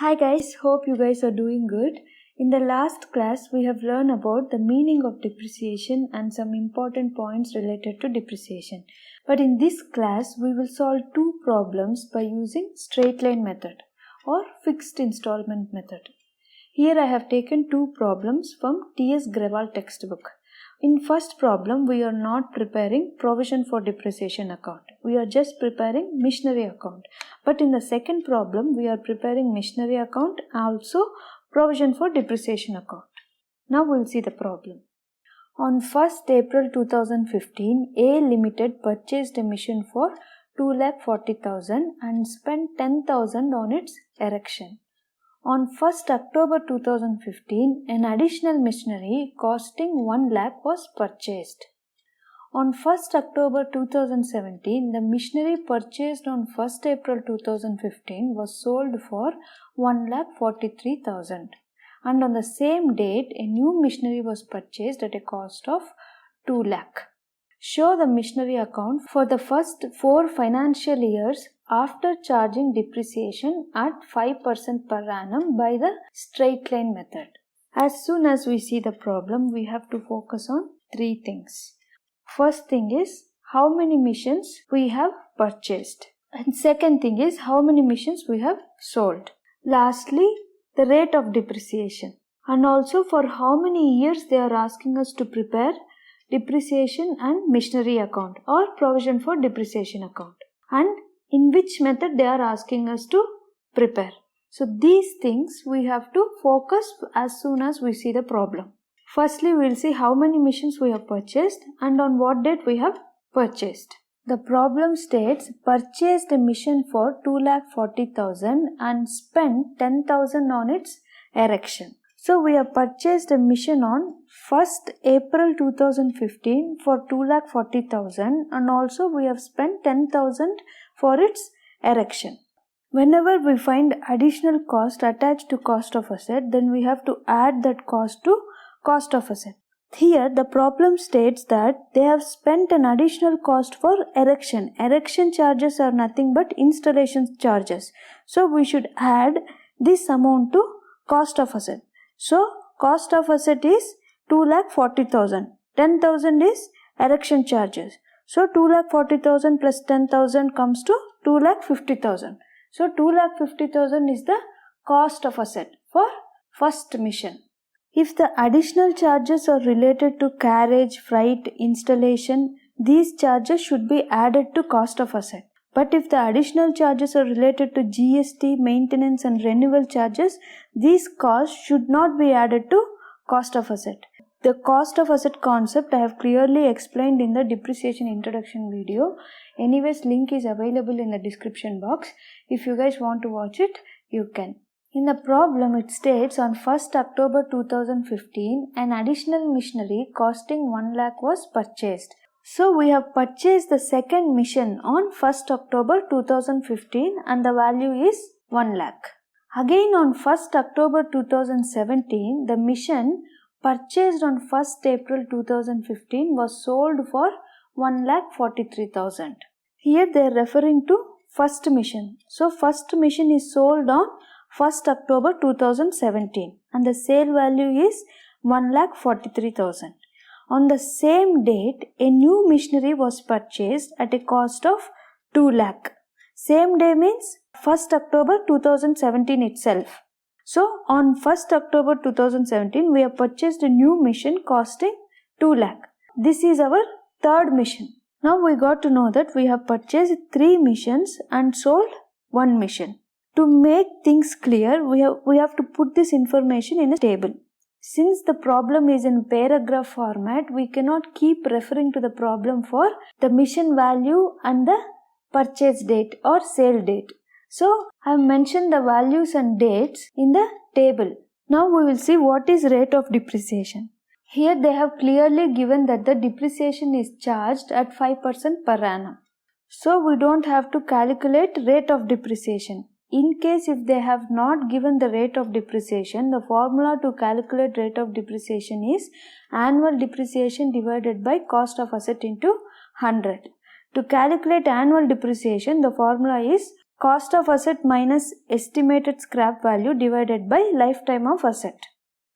Hi guys, hope you guys are doing good. In the last class, we have learned about the meaning of depreciation and some important points related to depreciation. But in this class, we will solve two problems by using straight line method or fixed installment method. Here I have taken two problems from TS Grewal textbook. In first problem, we are not preparing provision for depreciation account. We are just preparing missionary account. But in the second problem, we are preparing missionary account, also provision for depreciation account. Now we will see the problem. On 1st April 2015, A Limited purchased a mission for 2,40,000 and spent 10,000 on its erection. On 1st October 2015, an additional machinery costing 1 lakh was purchased. On 1st October 2017, the machinery purchased on 1st April 2015 was sold for 1,43,000. And on the same date, a new machinery was purchased at a cost of 2 lakh. Show the machinery account for the first 4 financial years after charging depreciation at 5% per annum by the straight line method. As soon as we see the problem, we have to focus on 3 things. First thing is how many missions we have purchased. And second thing is how many missions we have sold. Lastly, the rate of depreciation. And also for how many years they are asking us to prepare depreciation and missionary account or provision for depreciation account. And in which method they are asking us to prepare. So these things we have to focus as soon as we see the problem. Firstly, we will see how many missions we have purchased and on what date we have purchased. The problem states purchased a mission for 2,40,000 and spent 10,000 on its erection. So we have purchased a mission on 1st April 2015 for 2,40,000 and also we have spent 10,000 for its erection. Whenever we find additional cost attached to cost of asset, then we have to add that cost to cost of asset. Here the problem states that they have spent an additional cost for erection. Erection charges are nothing but installation charges. So we should add this amount to cost of asset. So cost of asset is 2,40,000. 10,000 is erection charges. So 2,40,000 plus 10,000 comes to 2,50,000. So 2,50,000 is the cost of asset for first mission. If the additional charges are related to carriage, freight, installation, these charges should be added to cost of asset. But if the additional charges are related to GST, maintenance and renewal charges, these costs should not be added to cost of asset. The cost of asset concept I have clearly explained in the depreciation introduction video. Anyways, link is available in the description box. If you guys want to watch it, you can. In the problem, it states on 1st October 2015, an additional machinery costing 1 lakh was purchased. So we have purchased the second mission on 1st October 2015 and the value is 1 lakh. Again on 1st October 2017, the mission purchased on 1st April 2015 was sold for 1,43,000. Here they are referring to first mission. So first mission is sold on 1st October 2017 and the sale value is 1,43,000. On the same date, a new machinery was purchased at a cost of 2 lakh. Same day means 1st October 2017 itself. So on 1st October 2017, we have purchased a new mission costing 2 lakh. This is our third mission. Now we got to know that we have purchased 3 missions and sold 1 mission. To make things clear, we have to put this information in a table. Since the problem is in paragraph format, we cannot keep referring to the problem for the mission value and the purchase date or sale date. So, I have mentioned the values and dates in the table. Now we will see what is rate of depreciation. Here they have clearly given that the depreciation is charged at 5% per annum. So, we don't have to calculate rate of depreciation. In case if they have not given the rate of depreciation, the formula to calculate rate of depreciation is annual depreciation divided by cost of asset into 100. To calculate annual depreciation, the formula is cost of asset minus estimated scrap value divided by lifetime of asset.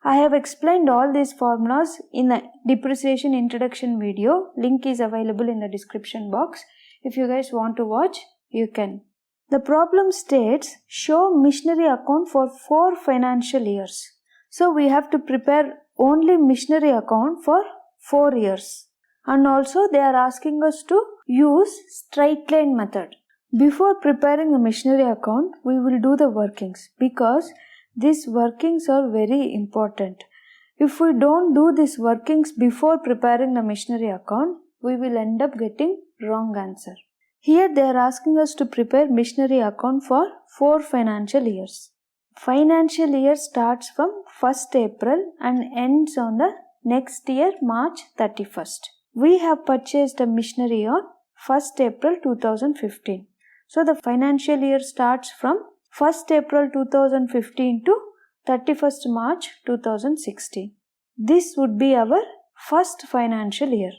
I have explained all these formulas in the depreciation introduction video. Link is available in the description box. If you guys want to watch, you can. The problem states, show missionary account for 4 financial years. So we have to prepare only missionary account for 4 years. And also they are asking us to use straight line method. Before preparing a missionary account, we will do the workings because these workings are very important. If we don't do these workings before preparing the missionary account, we will end up getting wrong answer. Here they are asking us to prepare missionary account for 4 financial years. Financial year starts from 1st April and ends on the next year March 31st. We have purchased a missionary on 1st April 2015. So the financial year starts from 1st April 2015 to 31st March 2016. This would be our first financial year.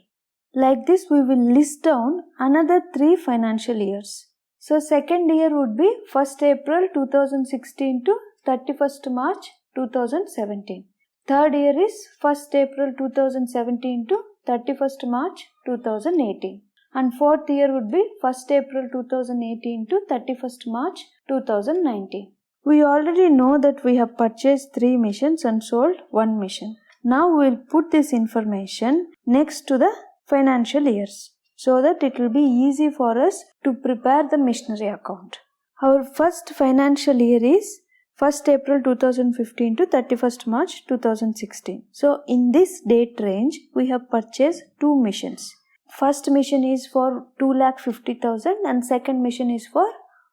Like this, we will list down another 3 financial years. So second year would be 1st April 2016 to 31st March 2017. Third year is 1st April 2017 to 31st March 2018. And fourth year would be 1st April 2018 to 31st March 2019. We already know that we have purchased 3 missions and sold 1 mission. Now we will put this information next to the financial years so that it will be easy for us to prepare the missionary account. Our first financial year is 1st April 2015 to 31st March 2016. So in this date range, we have purchased 2 missions. First mission is for 2,50,000 and second mission is for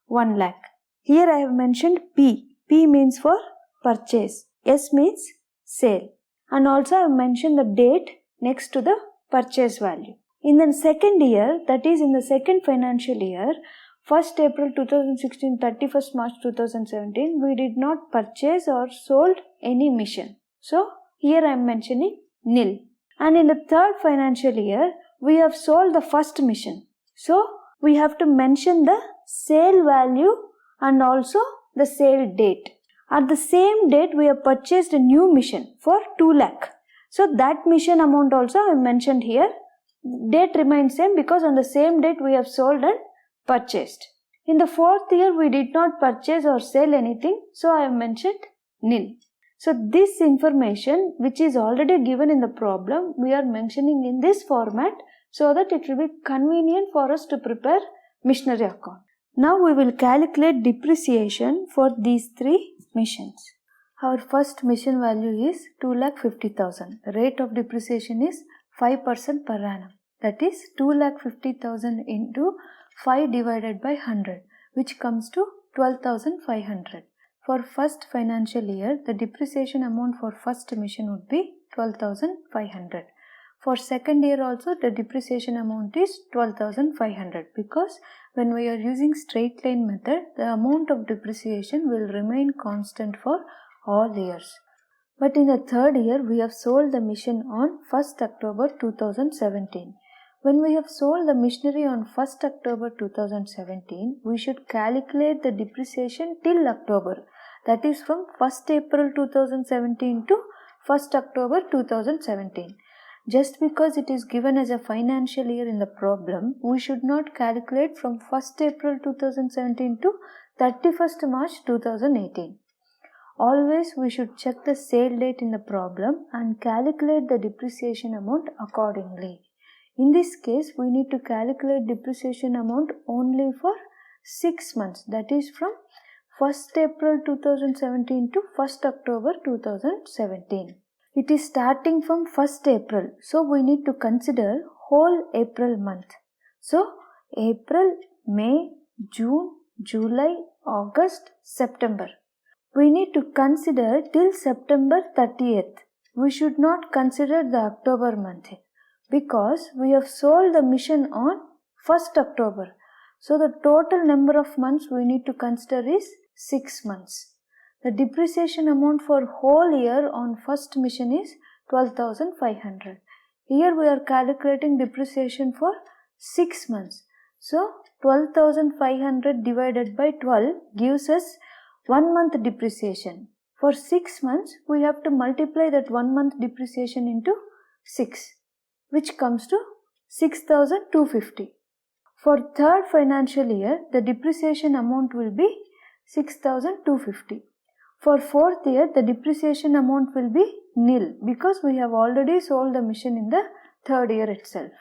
1 lakh. Here I have mentioned P. P means for purchase. S means sale. And also I have mentioned the date next to the purchase value. In the second year, that is in the second financial year, 1st April 2016, 31st March 2017, we did not purchase or sold any mission. So here I am mentioning nil. And in the third financial year, we have sold the first mission. So we have to mention the sale value and also the sale date. At the same date, we have purchased a new mission for 2 lakh. So that mission amount also I have mentioned here. Date remains same because on the same date we have sold and purchased. In the fourth year, we did not purchase or sell anything. So I have mentioned nil. So this information which is already given in the problem, we are mentioning in this format so that it will be convenient for us to prepare missionary account. Now we will calculate depreciation for these 3 missions. Our first mission value is 2,50,000. Rate of depreciation is 5% per annum. That is 2,50,000 into 5 divided by 100, which comes to 12,500. For first financial year, the depreciation amount for first mission would be 12,500. For second year also, the depreciation amount is 12,500 because when we are using straight line method, the amount of depreciation will remain constant for all years. But in the third year, we have sold the mission on 1st October 2017. When we have sold the missionary on 1st October 2017, we should calculate the depreciation till October. That is from 1st April 2017 to 1st October 2017. Just because it is given as a financial year in the problem, we should not calculate from 1st April 2017 to 31st March 2018. Always we should check the sale date in the problem and calculate the depreciation amount accordingly. In this case, we need to calculate depreciation amount only for 6 months. That is from 1st April 2017 to 1st October 2017. It is starting from 1st April. So we need to consider whole April month. So April, May, June, July, August, September. We need to consider till September 30th. We should not consider the October month because we have sold the mission on 1st October. So the total number of months we need to consider is 6 months. The depreciation amount for whole year on first mission is 12,500. Here we are calculating depreciation for 6 months. So 12,500 divided by 12 gives us 1 month depreciation. For 6 months, we have to multiply that 1 month depreciation into 6, which comes to 6,250. For third financial year, the depreciation amount will be 6,250. For fourth year, the depreciation amount will be nil because we have already sold the machine in the third year itself.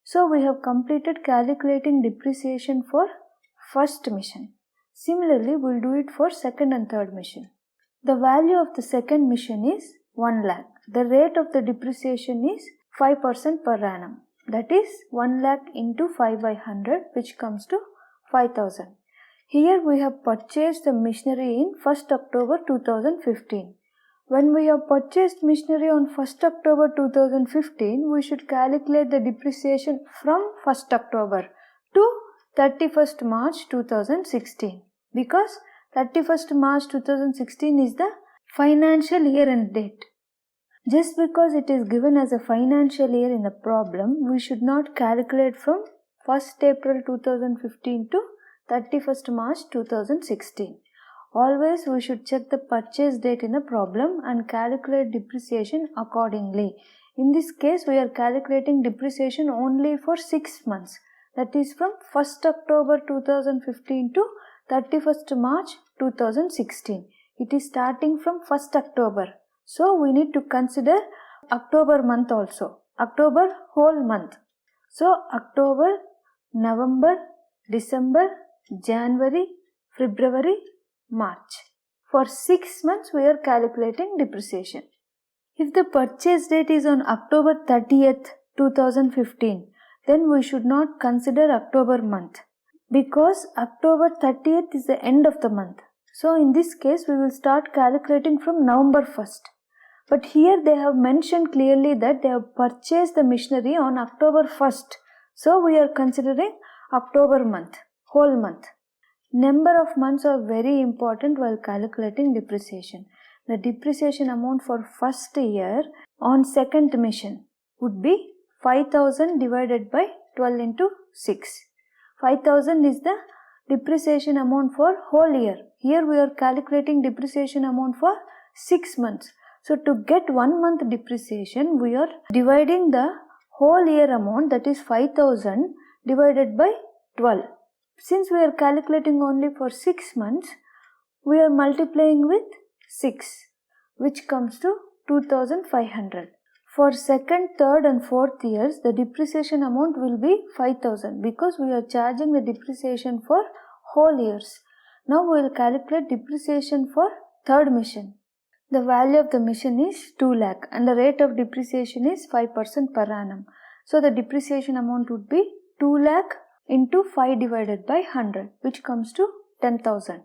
So we have completed calculating depreciation for first mission. Similarly, we will do it for second and third mission. The value of the second mission is 1 lakh. The rate of the depreciation is 5% per annum. That is 1 lakh into 5 by 100, which comes to 5,000. Here we have purchased the machinery in 1st October 2015. When we have purchased machinery on 1st October 2015, we should calculate the depreciation from 1st October to 31st March 2016 because 31st March 2016 is the financial year end date. Just because it is given as a financial year in the problem, we should not calculate from 1st April 2015 to 31st March 2016. Always we should check the purchase date in the problem and calculate depreciation accordingly. In this case, we are calculating depreciation only for 6 months. That is from 1st October 2015 to 31st March 2016. It is starting from 1st October. So we need to consider October month also. October whole month. So October, November, December, January, February, March. For 6 months we are calculating depreciation. If the purchase date is on October 30th, 2015, then we should not consider October month because October 30th is the end of the month. So in this case we will start calculating from November 1st. But here they have mentioned clearly that they have purchased the machinery on October 1st. So we are considering October month, whole month. Number of months are very important while calculating depreciation. The depreciation amount for first year on second mission would be 5,000 divided by 12 into 6. 5,000 is the depreciation amount for whole year. Here we are calculating depreciation amount for 6 months. So to get 1 month depreciation, we are dividing the whole year amount, that is 5,000 divided by 12. Since we are calculating only for 6 months, we are multiplying with 6, which comes to 2,500. For second, third and fourth years, the depreciation amount will be 5,000 because we are charging the depreciation for whole years. Now we will calculate depreciation for third mission. The value of the mission is 2 lakh and the rate of depreciation is 5% per annum. So the depreciation amount would be 2 lakh into 5 divided by 100, which comes to 10,000.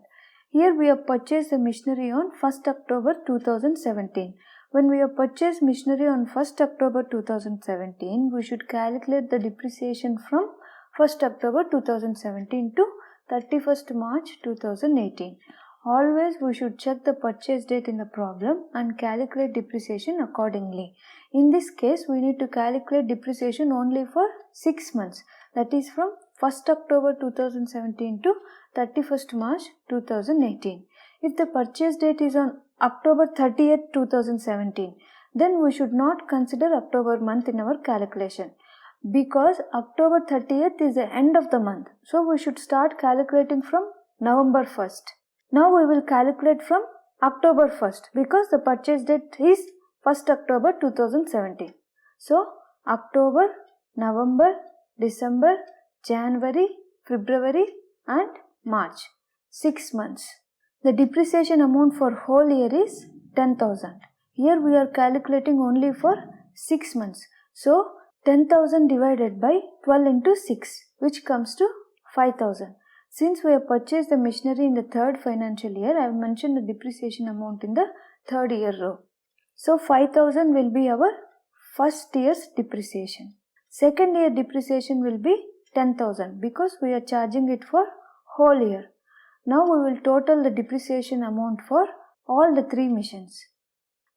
Here we have purchased the machinery on 1st October 2017. When we have purchased machinery on 1st October 2017, we should calculate the depreciation from 1st October 2017 to 31st March 2018. Always we should check the purchase date in the problem and calculate depreciation accordingly. In this case, we need to calculate depreciation only for 6 months. That is from 1st October 2017 to 31st March 2018. If the purchase date is on October 30th, 2017, then we should not consider October month in our calculation because October 30th is the end of the month. So we should start calculating from November 1st. Now we will calculate from October 1st because the purchase date is 1st October 2017. So October, November, December, January, February and March. 6 months. The depreciation amount for whole year is 10,000. Here we are calculating only for 6 months. So 10,000 divided by 12 into 6, which comes to 5,000. Since we have purchased the machinery in the third financial year, I have mentioned the depreciation amount in the third year row. So 5,000 will be our first year's depreciation. Second year depreciation will be 10,000 because we are charging it for whole year. Now we will total the depreciation amount for all the 3 missions.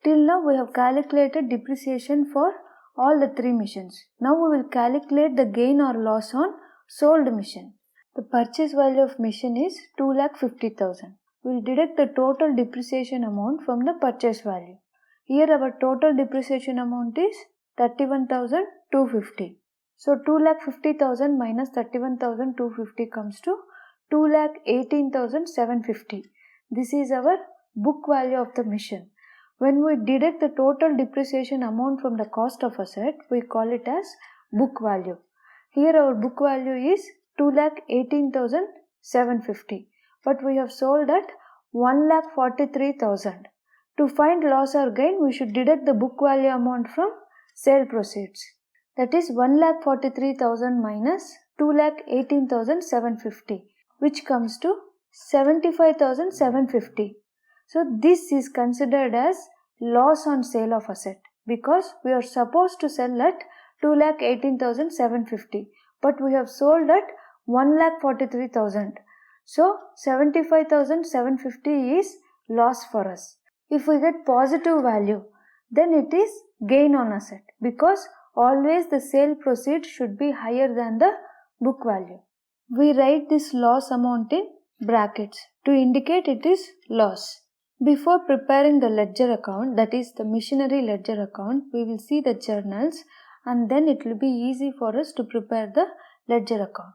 Till now we have calculated depreciation for all the 3 missions. Now we will calculate the gain or loss on sold mission. The purchase value of machine is 2,50,000. We will deduct the total depreciation amount from the purchase value. Here our total depreciation amount is 31,250. So 2,50,000 minus 31,250 comes to 2,18,750. This is our book value of the machine. When we deduct the total depreciation amount from the cost of asset, we call it as book value. Here our book value is 2,18,750, but we have sold at 1,43,000. To find loss or gain, we should deduct the book value amount from sale proceeds. That is 1,43,000 minus 2,18,750, which comes to 75,750. So this is considered as loss on sale of asset because we are supposed to sell at 2,18,750, but we have sold at 1,43,000. So 75,750 is loss for us. If we get positive value, then it is gain on asset because always the sale proceeds should be higher than the book value. We write this loss amount in brackets to indicate it is loss. Before preparing the ledger account, that is the missionary ledger account, we will see the journals and then it will be easy for us to prepare the ledger account.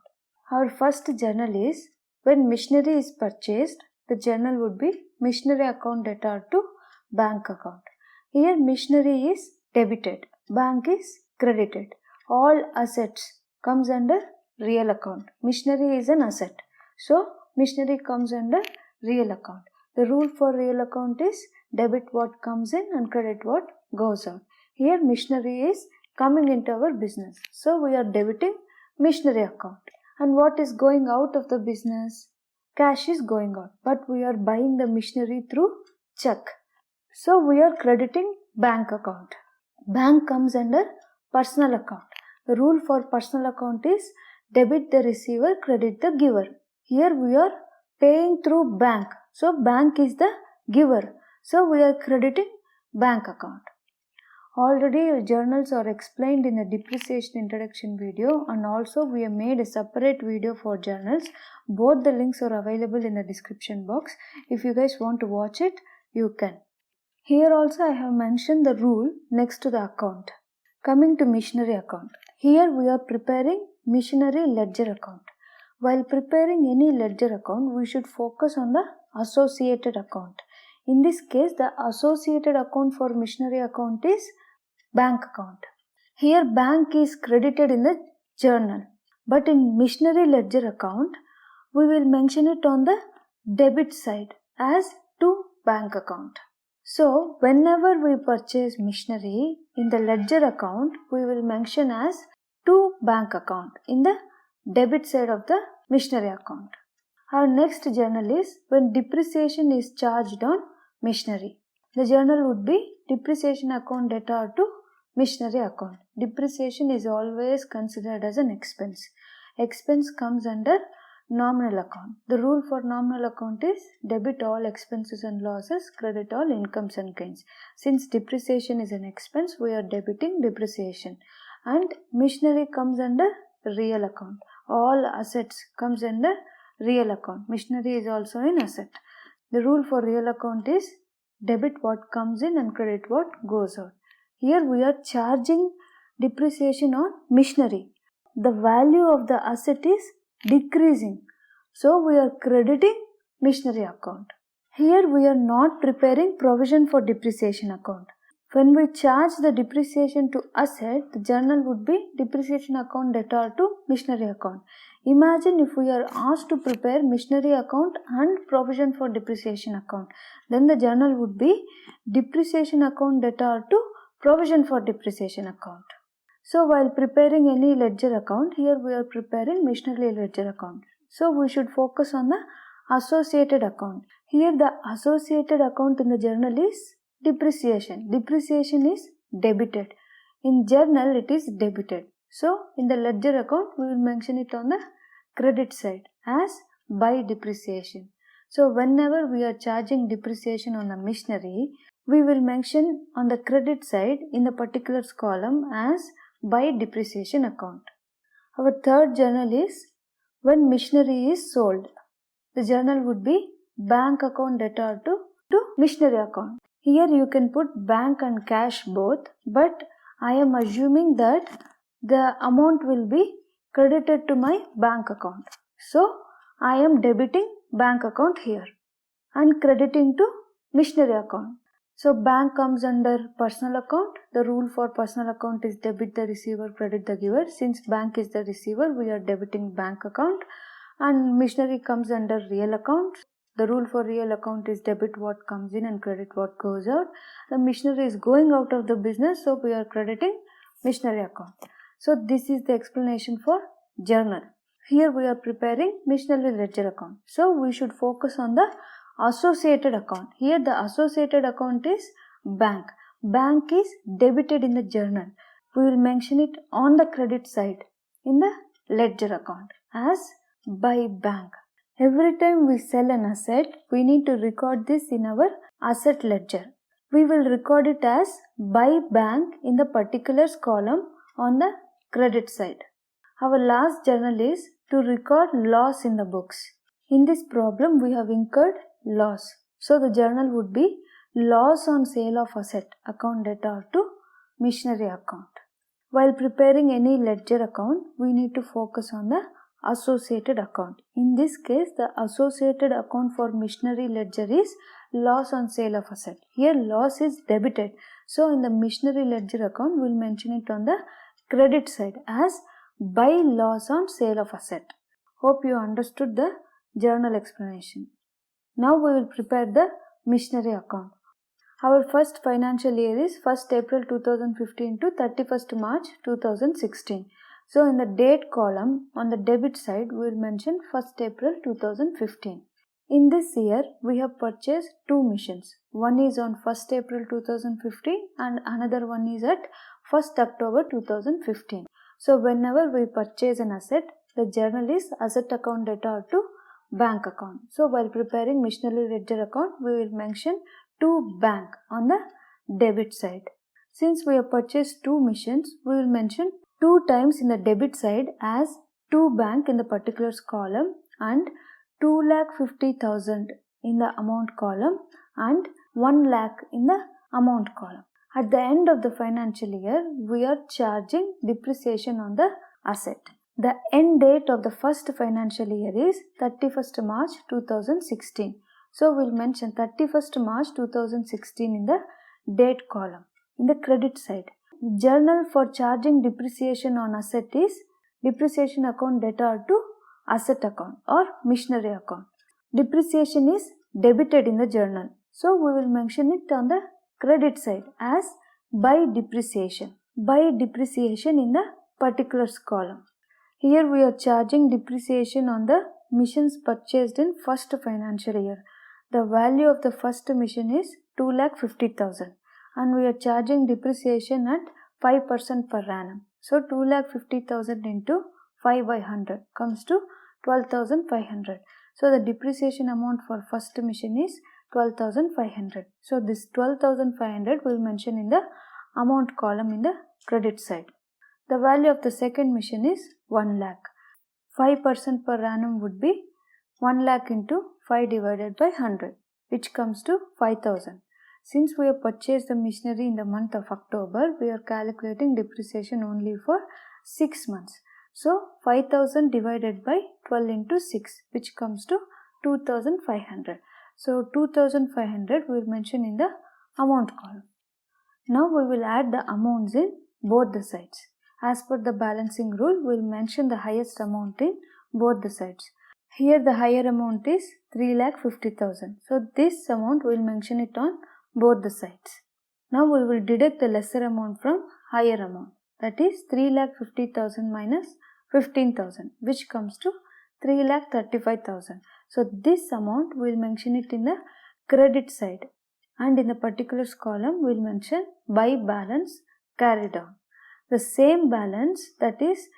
Our first journal is when missionary is purchased, the journal would be missionary account debtor to bank account. Here missionary is debited, bank is credited. All assets comes under real account. Missionary is an asset. So missionary comes under real account. The rule for real account is debit what comes in and credit what goes out. Here missionary is coming into our business. So we are debiting missionary account. And what is going out of the business? Cash is going out. But we are buying the missionary through check. So we are crediting bank account. Bank comes under personal account. The rule for personal account is debit the receiver, credit the giver. Here we are paying through bank. So bank is the giver. So we are crediting bank account. Already journals are explained in the depreciation introduction video and also we have made a separate video for journals. Both the links are available in the description box. If you guys want to watch it, you can. Here also I have mentioned the rule next to the account. Coming to missionary account. Here we are preparing missionary ledger account. While preparing any ledger account, we should focus on the associated account. In this case, the associated account for missionary account is bank account. Here bank is credited in the journal. But in missionary ledger account, we will mention it on the debit side as to bank account. So, whenever we purchase missionary in the ledger account, we will mention as to bank account in the debit side of the missionary account. Our next journal is when depreciation is charged on missionary. The journal would be depreciation account debtor to missionary account. Depreciation is always considered as an expense. Expense comes under nominal account. The rule for nominal account is debit all expenses and losses, credit all incomes and gains. Since depreciation is an expense, we are debiting depreciation. And missionary comes under real account. All assets comes under real account. Missionary is also an asset. The rule for real account is debit what comes in and credit what goes out. Here we are charging depreciation on missionary. The value of the asset is decreasing. So we are crediting missionary account. Here we are not preparing provision for depreciation account. When we charge the depreciation to asset, the journal would be depreciation account debtor to missionary account. Imagine if we are asked to prepare missionary account and provision for depreciation account. Then the journal would be depreciation account debtor to provision for depreciation account. So while preparing any ledger account, here we are preparing missionary ledger account. So we should focus on the associated account. Here the associated account in the journal is depreciation. Depreciation is debited. In journal it is debited. So in the ledger account we will mention it on the credit side as by depreciation. So whenever we are charging depreciation on the missionary, we will mention on the credit side in the particulars column as by depreciation account. Our third journal is When machinery is sold, the journal would be bank account debtor to missionary account. Here you can put bank and cash both, but I am assuming that the amount will be credited to my bank account. So I am debiting bank account here and crediting to missionary account. So bank comes under personal account. The rule for personal account is debit the receiver, credit the giver. Since bank is the receiver, we are debiting bank account. And missionary comes under real account. The rule for real account is debit what comes in and credit what goes out. The missionary is going out of the business, so we are crediting missionary account. So this is the explanation for journal. Here we are preparing missionary ledger account. So we should focus on the associated account. Here the associated account is bank. Bank is debited in the journal. We will mention it on the credit side in the ledger account as by bank. Every time we sell an asset, we need to record this in our asset ledger. We will record it as by bank in the particulars column on the credit side. Our last journal is to record loss in the books. In this problem, we have incurred loss. So the journal would be loss on sale of asset account debtor to missionary account. While preparing any ledger account, we need to focus on the associated account. In this case, the associated account for missionary ledger is loss on sale of asset. Here loss is debited. So in the missionary ledger account, we will mention it on the credit side as by loss on sale of asset. Hope you understood the journal explanation. Now we will prepare the missionary account. Our first financial year is 1st April 2015 to 31st March 2016. So in the date column on the debit side, we will mention 1st April 2015. In this year, we have purchased two missions. One is on 1st April 2015 and another one is at 1st October 2015. So whenever we purchase an asset, the journal is asset account debtor to bank account. So while preparing missionary ledger account, we will mention to bank on the debit side. Since we have purchased two missions, we will mention 2 times in the debit side as to bank in the particulars column and 2,50,000 in the amount column and 1 lakh in the amount column. At the end of the financial year, we are charging depreciation on the asset. The end date of the first financial year is 31st March 2016. So we'll mention 31st March 2016 in the date column. In the credit side, journal for charging depreciation on asset is depreciation account debtor to asset account or missionary account. Depreciation is debited in the journal. So we will mention it on the credit side as by depreciation. By depreciation in the particulars column. Here we are charging depreciation on the missions purchased in first financial year. The value of the first mission is 2,50,000 and we are charging depreciation at 5% per annum. So 2,50,000 into 5 by 100 comes to 12,500. So the depreciation amount for first mission is 12,500. So this 12,500 will mention in the amount column in the credit side. The value of the second mission is 1 lakh. 5% per annum would be 1 lakh into 5 divided by 100, which comes to 5,000. Since we have purchased the machinery in the month of October, we are calculating depreciation only for 6 months. So 5,000 divided by 12 into 6, which comes to 2,500. So 2,500 we will mention in the amount column. Now we will add the amounts in both the sides. As per the balancing rule, we will mention the highest amount in both the sides. Here the higher amount is 3,50,000. So this amount we will mention it on both the sides. Now we will deduct the lesser amount from higher amount. That is 3,50,000 minus 15,000, which comes to 3,35,000. So this amount we will mention it in the credit side, and in the particulars column we will mention by balance carried on. The same balance, that is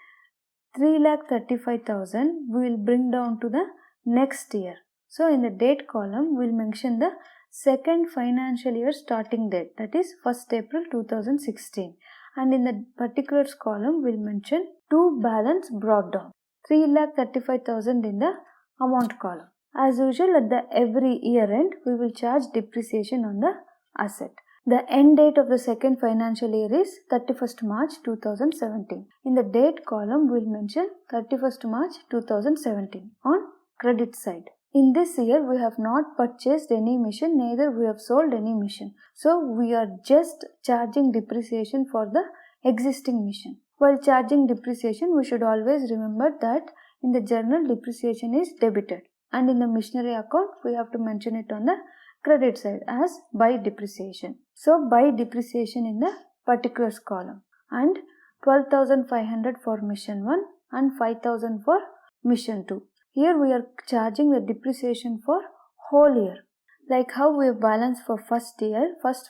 3,35,000, we will bring down to the next year. So in the date column we will mention the second financial year starting date, that is 1st April 2016, and in the particulars column we will mention to balance brought down. 3,35,000 in the amount column. As usual, at the every year end, we will charge depreciation on the asset. The end date of the second financial year is 31st March 2017. In the date column, we will mention 31st March 2017 on credit side. In this year, we have not purchased any machine, neither we have sold any machine. So, we are just charging depreciation for the existing machine. While charging depreciation, we should always remember that in the journal, depreciation is debited. And in the missionary account, we have to mention it on the credit side as by depreciation. So, by depreciation in the particulars column and 12,500 for mission 1 and 5,000 for mission 2. Here we are charging the depreciation for whole year. Like how we have balanced for first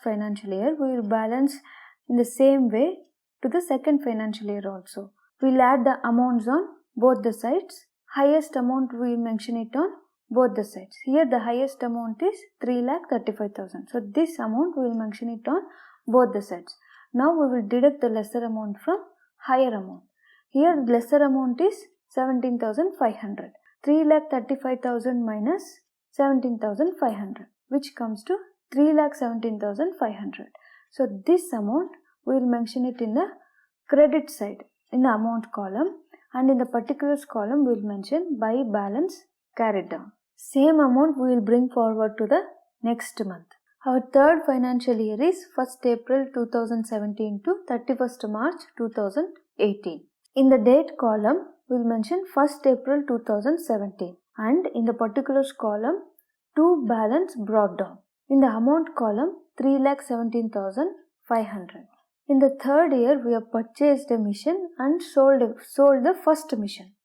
financial year, we will balance in the same way to the second financial year also. We will add the amounts on both the sides. Highest amount we will mention it on both the sides. Here the highest amount is 3,35,000. So this amount we will mention it on both the sides. Now we will deduct the lesser amount from higher amount. Here lesser amount is 17,500. 3,35,000 minus 17,500, which comes to 3,17,500. So this amount we will mention it in the credit side in the amount column, and in the particulars column we will mention by balance carried down. Same amount we will bring forward to the next month. Our third financial year is 1st April 2017 to 31st March 2018. In the date column, we will mention 1st April 2017, and in the particulars column, to balance brought down. In the amount column, 3,17,500. In the third year, we have purchased a mission and sold the first mission.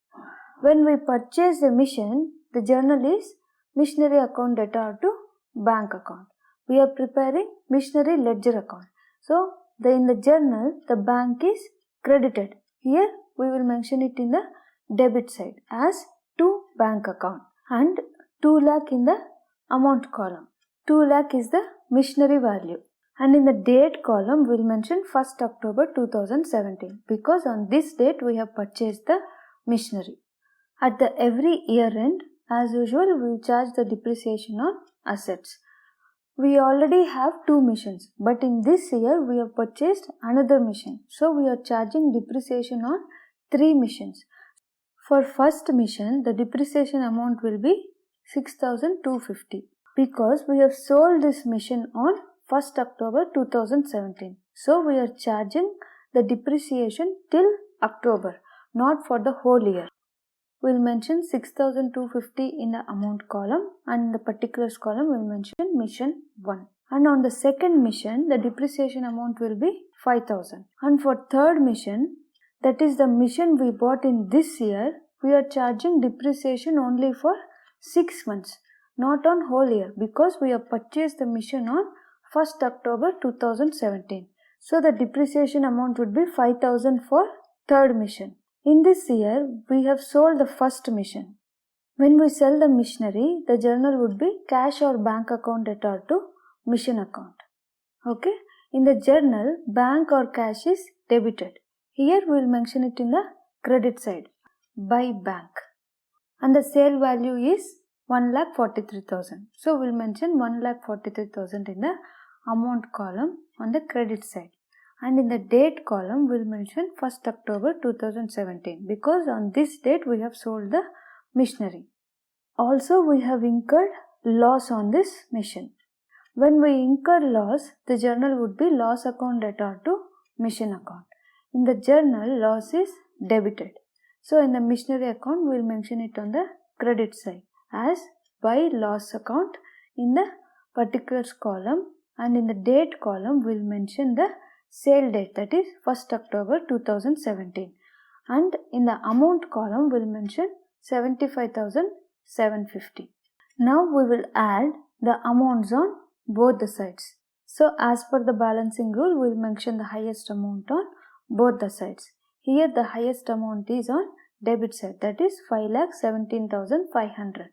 When we purchase a mission, the journal is missionary account debtor to bank account. We are preparing missionary ledger account. So, in the journal, the bank is credited. Here, we will mention it in the debit side as to bank account, and 2 lakh in the amount column. 2 lakh is the missionary value. And in the date column, we will mention 1st October 2017 because on this date we have purchased the missionary. At the every year end, as usual, we will charge the depreciation on assets. We already have 2 missions, but in this year we have purchased another mission. So we are charging depreciation on 3 missions. For first mission, the depreciation amount will be 6,250 because we have sold this mission on 1st October 2017. So we are charging the depreciation till October, not for the whole year. We will mention 6,250 in the amount column, and in the particulars column we will mention mission 1. And on the second mission, the depreciation amount will be 5,000. And for third mission, that is the mission we bought in this year, we are charging depreciation only for 6 months, not on whole year, because we have purchased the mission on 1st October 2017. So the depreciation amount would be 5,000 for third mission. In this year, we have sold the first mission. When we sell the missionary, the journal would be cash or bank account debtor to mission account. Okay? In the journal, bank or cash is debited. Here we will mention it in the credit side by bank. And the sale value is 1,43,000. So we will mention 1,43,000 in the amount column on the credit side. And in the date column, we will mention 1st October 2017 because on this date we have sold the missionary. Also, we have incurred loss on this mission. When we incur loss, the journal would be loss account debtor to mission account. In the journal, loss is debited. So, in the missionary account, we will mention it on the credit side as by loss account in the particulars column, and in the date column, we will mention the sale date, that is 1st October 2017, and in the amount column we will mention 75,750. Now we will add the amounts on both the sides. So as per the balancing rule, we will mention the highest amount on both the sides. Here the highest amount is on debit side, that is 5,17,500.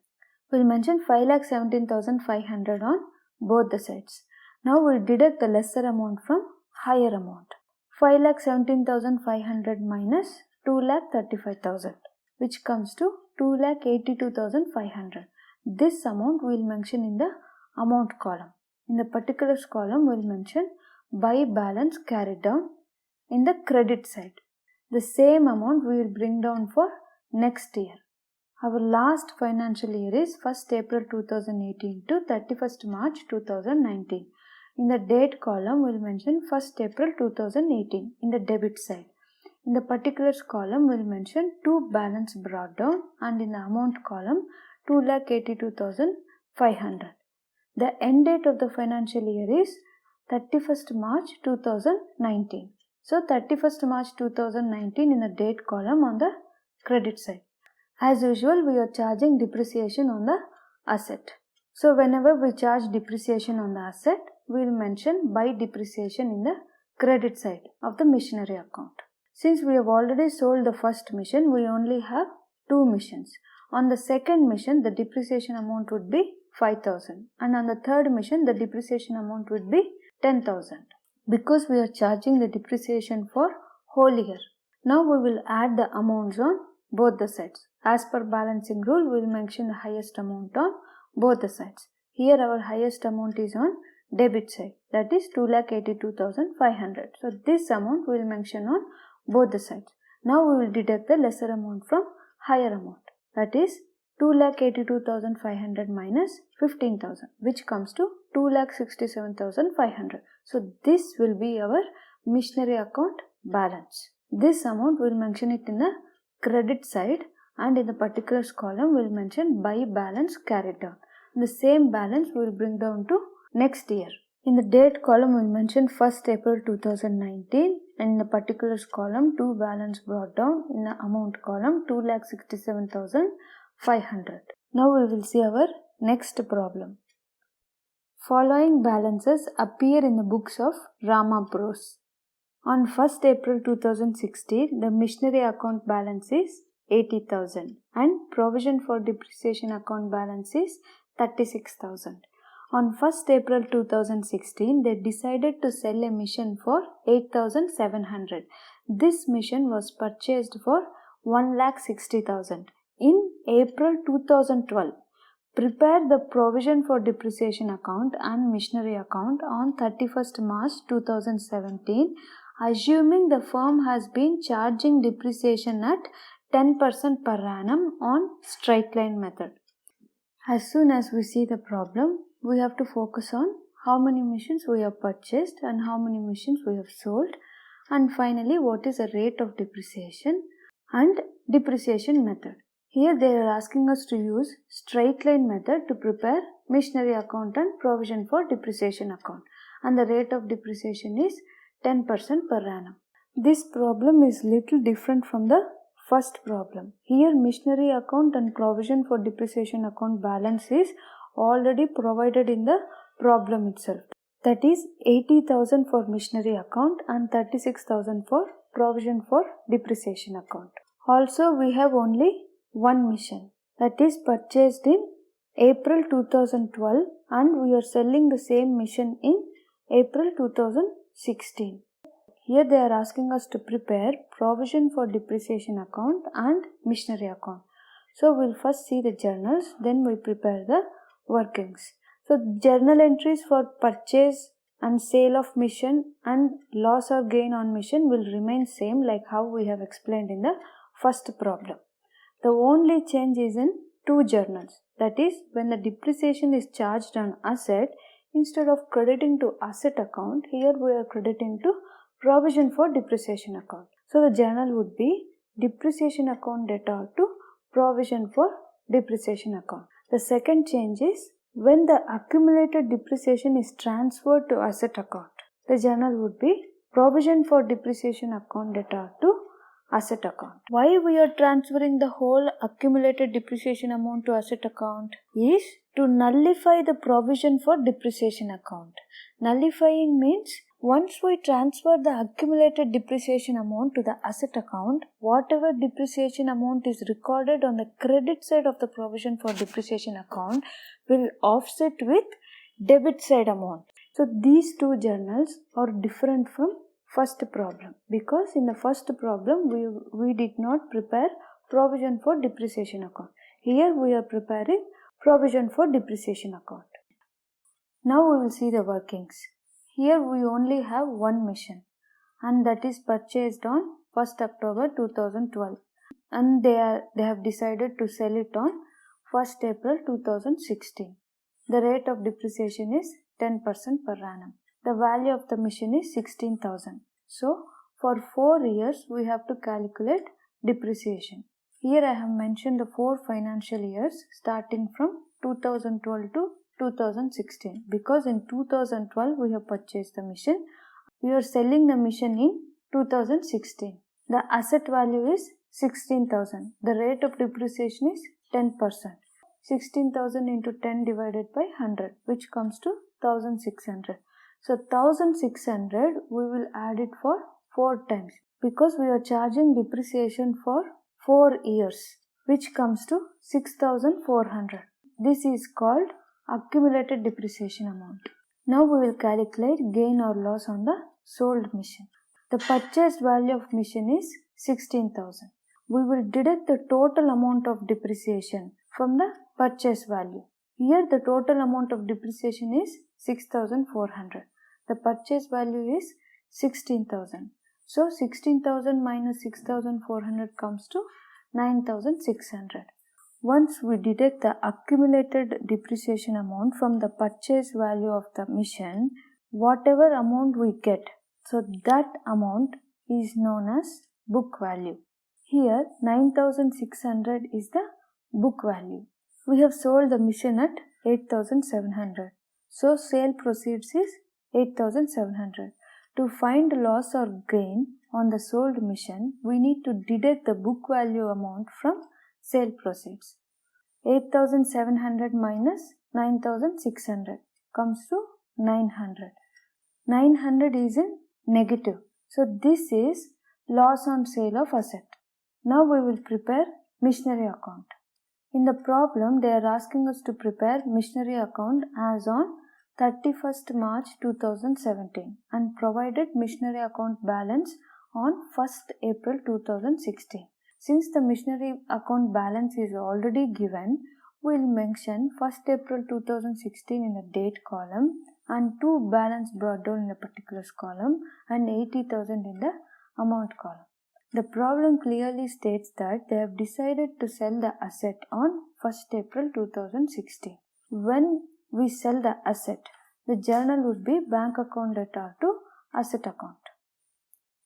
We will mention 5,17,500 on both the sides. Now we will deduct the lesser amount from higher amount. 5,17,500 minus 2,35,000, which comes to 2,82,500. This amount we will mention in the amount column. In the particulars column we will mention by balance carried down in the credit side. The same amount we will bring down for next year. Our last financial year is 1st April 2018 to 31st March 2019. In the date column we will mention 1st April 2018 in the debit side. In the particulars column we will mention 2 balance brought down, and in the amount column 2,82,500. The end date of the financial year is 31st March 2019. So 31st March 2019 in the date column on the credit side. As usual, we are charging depreciation on the asset. So whenever we charge depreciation on the asset, we will mention by depreciation in the credit side of the missionary account. Since we have already sold the first mission, we only have 2 missions. On the second mission, the depreciation amount would be 5,000, and on the third mission, the depreciation amount would be 10,000. Because we are charging the depreciation for whole year. Now we will add the amounts on both the sides. As per balancing rule, we will mention the highest amount on both the sides. Here our highest amount is on debit side, that is 2,82,500. So this amount we will mention on both the sides. Now we will deduct the lesser amount from higher amount, that is 2,82,500 minus 15,000, which comes to 2,67,500. So this will be our missionary account balance. This amount we will mention it in the credit side, and in the particulars column we will mention by balance carried down. The same balance we will bring down to next year. In the date column we will mention 1st April 2019, and in the particulars column 2 balance brought down, in the amount column 2,67,500. Now we will see our next problem. Following balances appear in the books of Rama Bros. On 1st April 2016, the missionary account balance is 80,000 and provision for depreciation account balance is 36,000. On 1st April 2016, they decided to sell a mission for 8,700. This mission was purchased for 1,60,000. In April 2012, prepare the provision for depreciation account and missionary account on 31st March 2017, assuming the firm has been charging depreciation at 10% per annum on straight line method. As soon as we see the problem, we have to focus on how many missions we have purchased and how many missions we have sold, and finally what is the rate of depreciation and depreciation method. Here they are asking us to use straight line method to prepare missionary account and provision for depreciation account, and the rate of depreciation is 10% per annum. This problem is little different from the first problem. Here missionary account and provision for depreciation account balance is already provided in the problem itself. That is 80,000 for missionary account and 36,000 for provision for depreciation account. Also we have only one mission, that is purchased in April 2012, and we are selling the same mission in April 2016. Here they are asking us to prepare provision for depreciation account and missionary account. So we will first see the journals, then we prepare the workings. So journal entries for purchase and sale of mission and loss or gain on mission will remain same like how we have explained in the first problem. The only change is in 2 journals, that is when the depreciation is charged on asset, instead of crediting to asset account, here we are crediting to provision for depreciation account. So the journal would be depreciation account debtor to provision for depreciation account. The second change is when the accumulated depreciation is transferred to asset account, the journal would be provision for depreciation account debtor to asset account. Why we are transferring the whole accumulated depreciation amount to asset account is to nullify the provision for depreciation account. Nullifying means once we transfer the accumulated depreciation amount to the asset account, whatever depreciation amount is recorded on the credit side of the provision for depreciation account will offset with debit side amount. So these 2 journals are different from first problem, because in the first problem we did not prepare provision for depreciation account. Here we are preparing provision for depreciation account. Now we will see the workings. Here we only have one mission, and that is purchased on 1st October 2012, and they have decided to sell it on 1st April 2016. The rate of depreciation is 10% per annum. The value of the mission is 16,000. So for 4 years we have to calculate depreciation. Here I have mentioned the 4 financial years starting from 2012 to 2016, because in 2012 we have purchased the mission. We are selling the mission in 2016. The asset value is 16,000. The rate of depreciation is 10%. 16,000 into 10 divided by 100, which comes to 1,600. So 1,600 we will add it for 4 times, because we are charging depreciation for 4 years, which comes to 6,400. This is called accumulated depreciation amount. Now we will calculate gain or loss on the sold mission. The purchased value of mission is 16,000. We will deduct the total amount of depreciation from the purchase value. Here the total amount of depreciation is 6,400. The purchase value is 16,000. So 16,000 minus 6,400 comes to 9,600. Once we deduct the accumulated depreciation amount from the purchase value of the mission, whatever amount we get, so that amount is known as book value. Here 9,600 is the book value. We have sold the mission at 8,700. So sale proceeds is 8,700. To find loss or gain on the sold mission, we need to deduct the book value amount from sale proceeds. 8,700 minus 9,600 comes to 900. 900 is in negative. So this is loss on sale of asset. Now we will prepare missionary account. In the problem, they are asking us to prepare missionary account as on 31st March 2017 and provided missionary account balance on 1st April 2016. Since the missionary account balance is already given, we will mention 1st April 2016 in the date column and 2 balance brought down in the particulars column and 80,000 in the amount column. The problem clearly states that they have decided to sell the asset on 1st April 2016. When we sell the asset, the journal would be bank account debtor to asset account.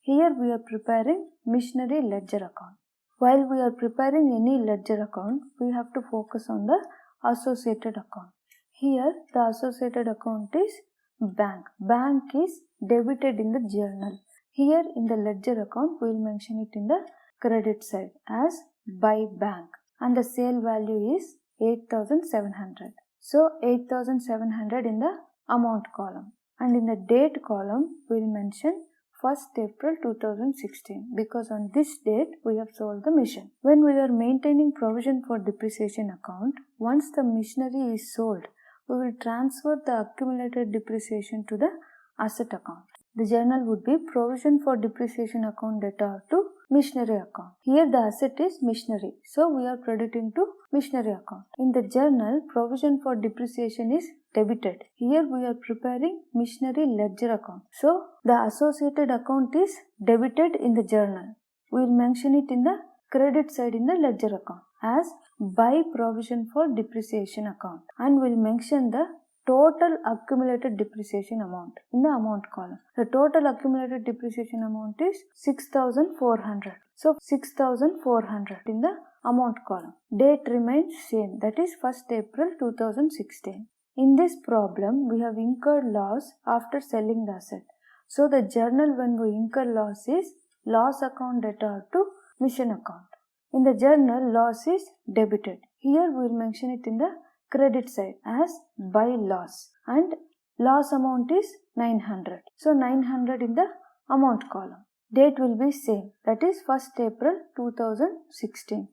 Here we are preparing missionary ledger account. While we are preparing any ledger account, we have to focus on the associated account. Here the associated account is bank. Bank is debited in the journal. Here in the ledger account, we will mention it in the credit side as by bank, and the sale value is 8,700. So 8,700 in the amount column, and in the date column we will mention 1st April 2016, because on this date we have sold the mission. When we are maintaining provision for depreciation account, once the missionary is sold, we will transfer the accumulated depreciation to the asset account. The journal would be provision for depreciation account debtor to missionary account. Here the asset is missionary, so we are crediting to missionary account. In the journal, provision for depreciation is debited. Here we are preparing missionary ledger account. So the associated account is debited in the journal. We will mention it in the credit side in the ledger account as by provision for depreciation account, and we will mention the total accumulated depreciation amount in the amount column. The total accumulated depreciation amount is 6,400. So 6,400 in the amount column. Date remains same, that is 1st April 2016. In this problem, we have incurred loss after selling the asset. So the journal when we incur loss is loss account debtor to mission account. In the journal, loss is debited. Here we will mention it in the credit side as by loss, and loss amount is 900. So 900 in the amount column. Date will be same, that is 1st April 2016.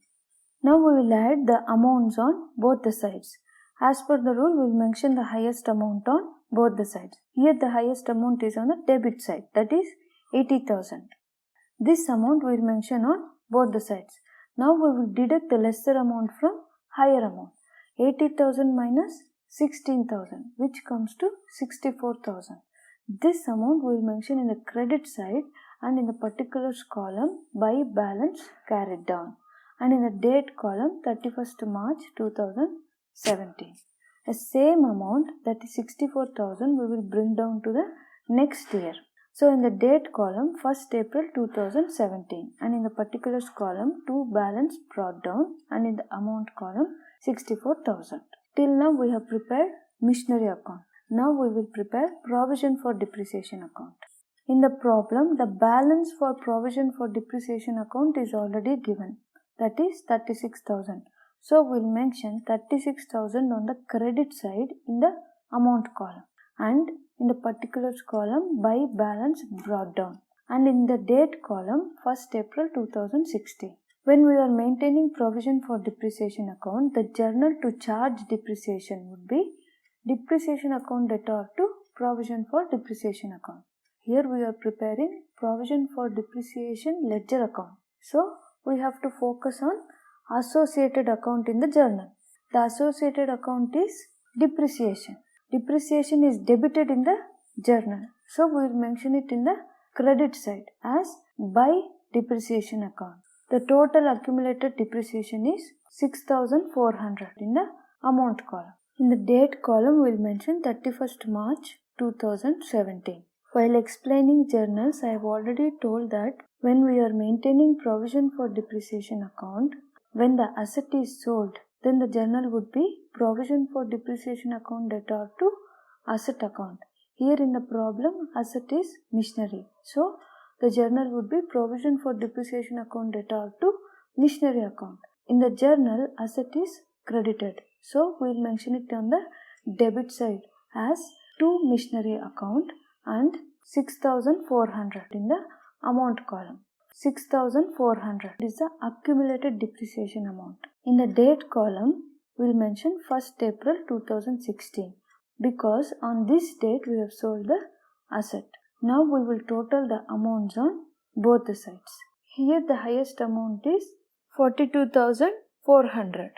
Now we will add the amounts on both the sides. As per the rule, we will mention the highest amount on both the sides. Here the highest amount is on the debit side, that is 80,000. This amount we will mention on both the sides. Now we will deduct the lesser amount from higher amount. 80,000 minus 16,000, which comes to 64,000. This amount we will mention in the credit side and in the particulars column by balance carried down, and in the date column 31st March 2017. The same amount, that is 64,000, we will bring down to the next year. So in the date column 1st April 2017, and in the particulars column to balance brought down, and in the amount column 64,000. Till now we have prepared missionary account. Now we will prepare provision for depreciation account. In the problem, the balance for provision for depreciation account is already given, that is 36,000. So we will mention 36,000 on the credit side in the amount column, and in the particulars column by balance brought down, and in the date column 1st April 2016. When we are maintaining provision for depreciation account, the journal to charge depreciation would be depreciation account debtor to provision for depreciation account. Here we are preparing provision for depreciation ledger account. So we have to focus on associated account in the journal. The associated account is depreciation. Depreciation is debited in the journal. So we will mention it in the credit side as by depreciation account. The total accumulated depreciation is 6,400 in the amount column. In the date column, we will mention 31st March 2017. While explaining journals, I have already told that when we are maintaining provision for depreciation account, when the asset is sold, then the journal would be provision for depreciation account debtor to asset account. Here in the problem, asset is missionary. So the journal would be provision for depreciation account debtor to missionary account. In the journal, asset is credited. So we will mention it on the debit side as to missionary account and 6,400 in the amount column. 6,400 is the accumulated depreciation amount. In the date column, we will mention 1st April 2016 because on this date we have sold the asset. Now we will total the amounts on both the sides. Here the highest amount is 42,400.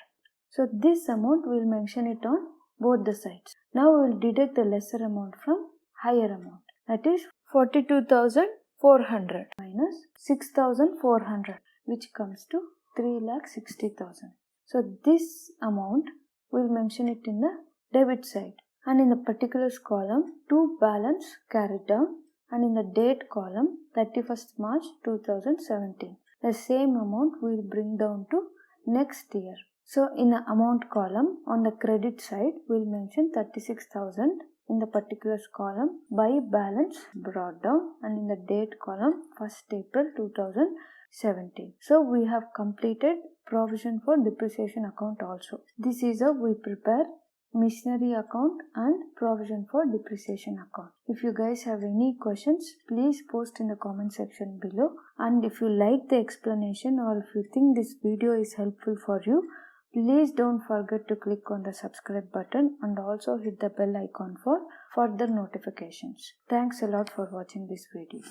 So this amount we will mention it on both the sides. Now we will deduct the lesser amount from higher amount. That is 42,400 minus 6,400, which comes to 3,60,000. So this amount we will mention it in the debit side, and in the particulars column to balance carried down, and in the date column 31st March 2017. The same amount we will bring down to next year. So in the amount column on the credit side we will mention 36,000. In the particulars column by balance brought down, and in the date column 1st April 2017. So we have completed provision for depreciation account also. This is how we prepare missionary account and provision for depreciation account. If you guys have any questions, please post in the comment section below, and if you like the explanation or if you think this video is helpful for you, please don't forget to click on the subscribe button and also hit the bell icon for further notifications. Thanks a lot for watching this video.